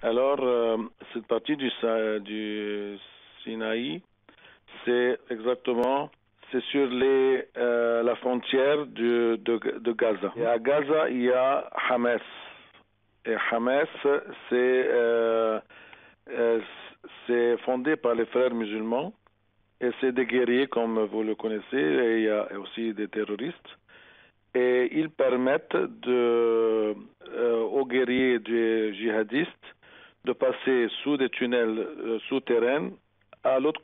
Alors, cette partie du Sinaï, c'est sur la frontière de Gaza. Et à Gaza, il y a Hamas. Et Hamas, c'est euh, euh, c'est fondé par les frères musulmans. Et c'est des guerriers, comme vous le connaissez, et il y a aussi des terroristes. Et ils permettent aux guerriers des djihadistes de passer sous des tunnels souterrains à l'autre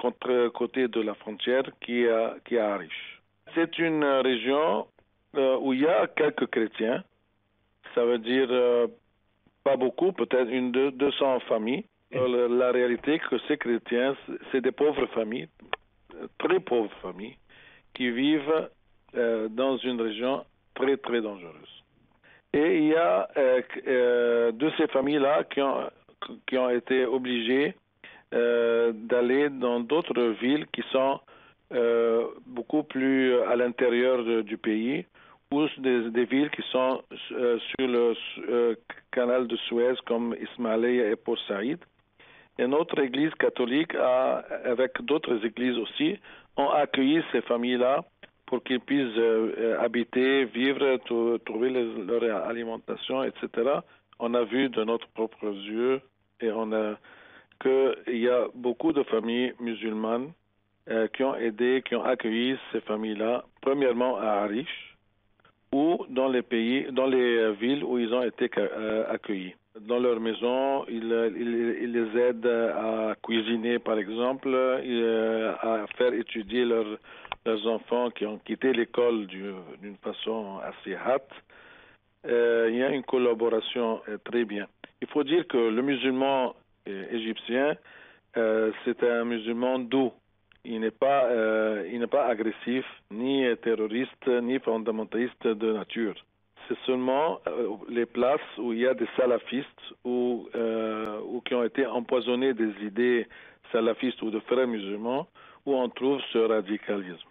côté de la frontière qui est Arish. C'est une région où il y a quelques chrétiens, ça veut dire pas beaucoup, peut-être 200 familles. La réalité est que ces chrétiens, c'est des pauvres familles, très pauvres familles, qui vivent dans une région très très dangereuse. Et il y a de ces familles-là qui ont été obligées d'aller dans d'autres villes qui sont beaucoup plus à l'intérieur du pays, ou des villes qui sont sur le canal de Suez comme Ismailia et Port Saïd. Et notre Église catholique, avec d'autres églises aussi, ont accueilli ces familles-là pour qu'ils puissent habiter, vivre, trouver leur alimentation, etc. On a vu de nos propres yeux et on a qu'il y a beaucoup de familles musulmanes qui ont aidé, qui ont accueilli ces familles-là, premièrement à Arish ou dans les villes où ils ont été accueillis. Dans leur maison, ils les aident à cuisiner, par exemple, à faire étudier leurs enfants qui ont quitté l'école d'une façon assez hâte. Il y a une collaboration très bien. Il faut dire que le musulman égyptien, c'est un musulman doux. Il n'est pas agressif, ni terroriste, ni fondamentaliste de nature. C'est seulement les places où il y a des salafistes ou qui ont été empoisonnés des idées salafistes ou de frères musulmans où on trouve ce radicalisme.